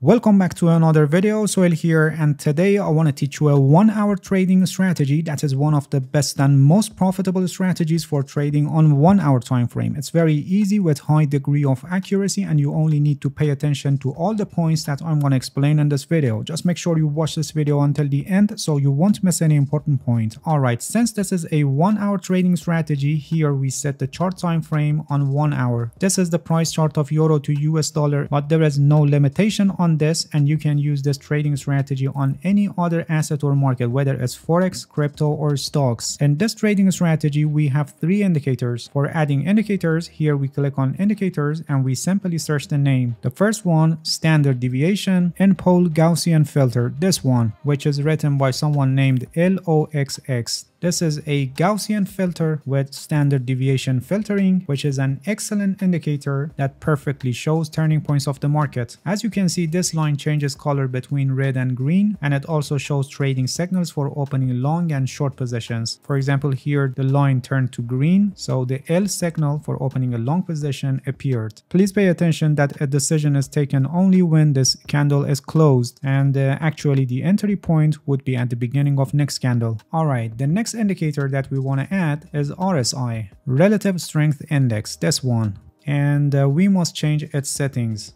Welcome back to another video. Sohail here, and today I want to teach you a 1-hour trading strategy that is one of the best and most profitable strategies for trading on 1-hour time frame. It's very easy with high degree of accuracy, and you only need to pay attention to all the points that I'm going to explain in this video. Just make sure you watch this video until the end so you won't miss any important point. Alright, since this is a 1-hour trading strategy, here we set the chart time frame on 1 hour. This is the price chart of euro to US dollar, but there is no limitation on this, and you can use this trading strategy on any other asset or market, whether it's forex, crypto, or stocks. In this trading strategy we have 3 indicators. For adding indicators, here we click on indicators and we simply search the name. The first one, standard deviation, NPOL Gaussian filter, this one, which is written by someone named LOXX. This is a Gaussian filter with standard deviation filtering, which is an excellent indicator that perfectly shows turning points of the market. As you can see, this line changes color between red and green, and it also shows trading signals for opening long and short positions. For example, here the line turned to green, so the L signal for opening a long position appeared. Please pay attention that a decision is taken only when this candle is closed, and actually the entry point would be at the beginning of next candle. Alright, the next indicator that we want to add is RSI, Relative Strength Index, this one, and we must change its settings.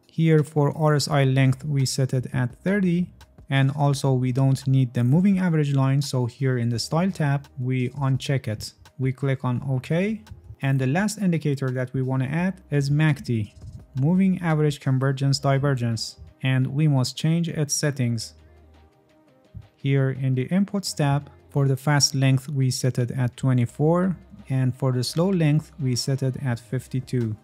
Here for RSI length we set it at 30, and also we don't need the moving average line, so here in the style tab we uncheck it. We click on OK, and the last indicator that we want to add is MACD, Moving Average Convergence Divergence, and we must change its settings. Here in the Inputs tab, for the fast length we set it at 24, and for the slow length we set it at 52.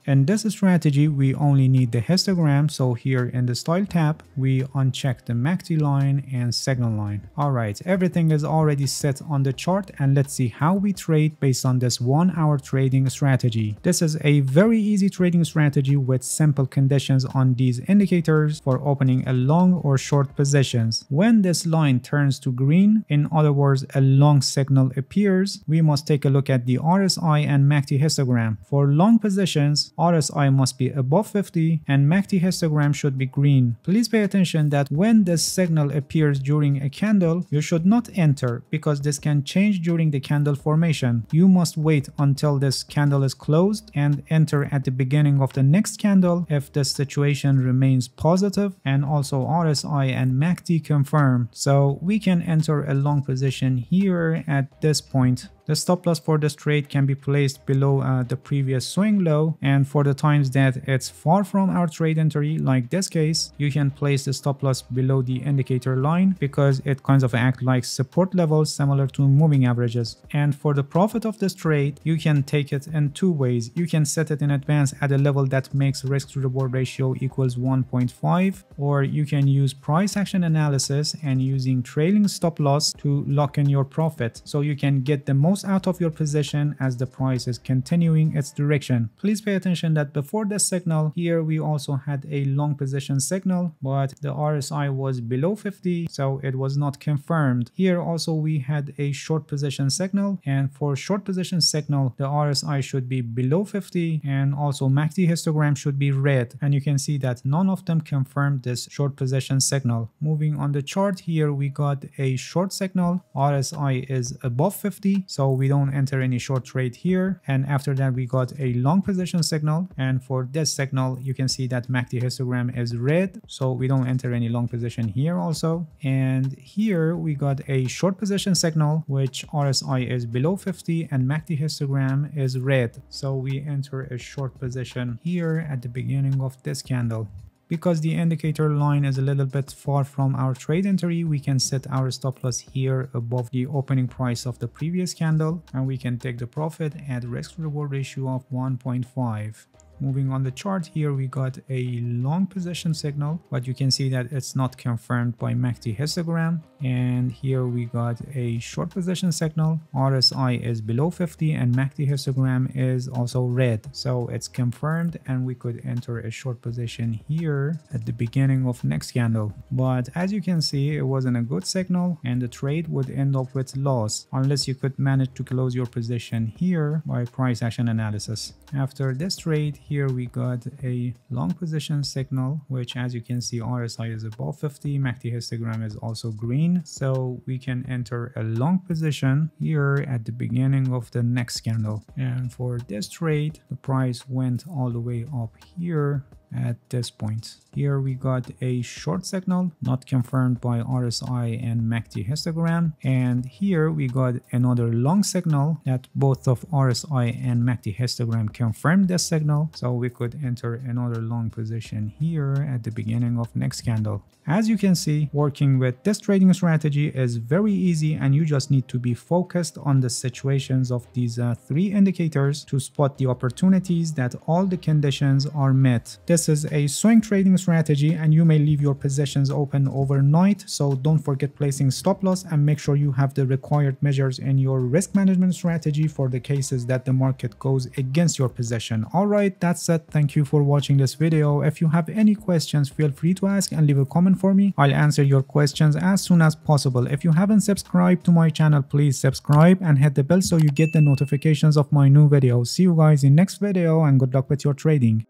In this strategy we only need the histogram, so here in the style tab we uncheck the MACD line and signal line. Alright, everything is already set on the chart, and let's see how we trade based on this 1-hour trading strategy. This is a very easy trading strategy with simple conditions on these indicators for opening a long or short positions. When this line turns to green, in other words a long signal appears, we must take a look at the RSI and MACD histogram. For long positions, RSI must be above 50 and MACD histogram should be green. Please pay attention that when this signal appears during a candle, you should not enter because this can change during the candle formation. You must wait until this candle is closed and enter at the beginning of the next candle if the situation remains positive and also RSI and MACD confirm. So we can enter a long position here at this point. The stop loss for this trade can be placed below the previous swing low, and for the times that it's far from our trade entry, like this case, you can place the stop loss below the indicator line because it kind of acts like support levels similar to moving averages. And for the profit of this trade, you can take it in 2 ways. You can set it in advance at a level that makes risk to reward ratio equals 1.5, or you can use price action analysis and using trailing stop loss to lock in your profit, so you can get the most out of your position as the price is continuing its direction. Please pay attention that before this signal, here we also had a long position signal, but the RSI was below 50, so it was not confirmed. Here also we had a short position signal, and for short position signal the RSI should be below 50 and also MACD histogram should be red, and you can see that none of them confirmed this short position signal. Moving on the chart, here we got a short signal, RSI is above 50, so we don't enter any short trade here, and after that we got a long position signal, and for this signal you can see that MACD histogram is red, so we don't enter any long position here also. And here we got a short position signal which RSI is below 50 and MACD histogram is red, so we enter a short position here at the beginning of this candle. Because the indicator line is a little bit far from our trade entry, we can set our stop loss here above the opening price of the previous candle, and we can take the profit at risk to reward ratio of 1.5. Moving on the chart, here we got a long position signal, but you can see that it's not confirmed by MACD histogram. And here we got a short position signal. RSI is below 50 and MACD histogram is also red. So it's confirmed and we could enter a short position here at the beginning of next candle. But as you can see, it wasn't a good signal and the trade would end up with loss unless you could manage to close your position here by price action analysis. After this trade, here we got a long position signal, which as you can see, RSI is above 50, MACD histogram is also green. So we can enter a long position here at the beginning of the next candle. And for this trade, the price went all the way up here at this point. Here we got a short signal not confirmed by RSI and MACD histogram, and here we got another long signal that both of RSI and MACD histogram confirmed this signal, so we could enter another long position here at the beginning of next candle. As you can see, working with this trading strategy is very easy and you just need to be focused on the situations of these three indicators to spot the opportunities that all the conditions are met. This is a swing trading strategy and you may leave your positions open overnight, so don't forget placing stop loss and make sure you have the required measures in your risk management strategy for the cases that the market goes against your position. Alright, that's it. Thank you for watching this video. If you have any questions, feel free to ask and leave a comment for me. I'll answer your questions as soon as possible. If you haven't subscribed to my channel, please subscribe and hit the bell so you get the notifications of my new videos. See you guys in next video and good luck with your trading.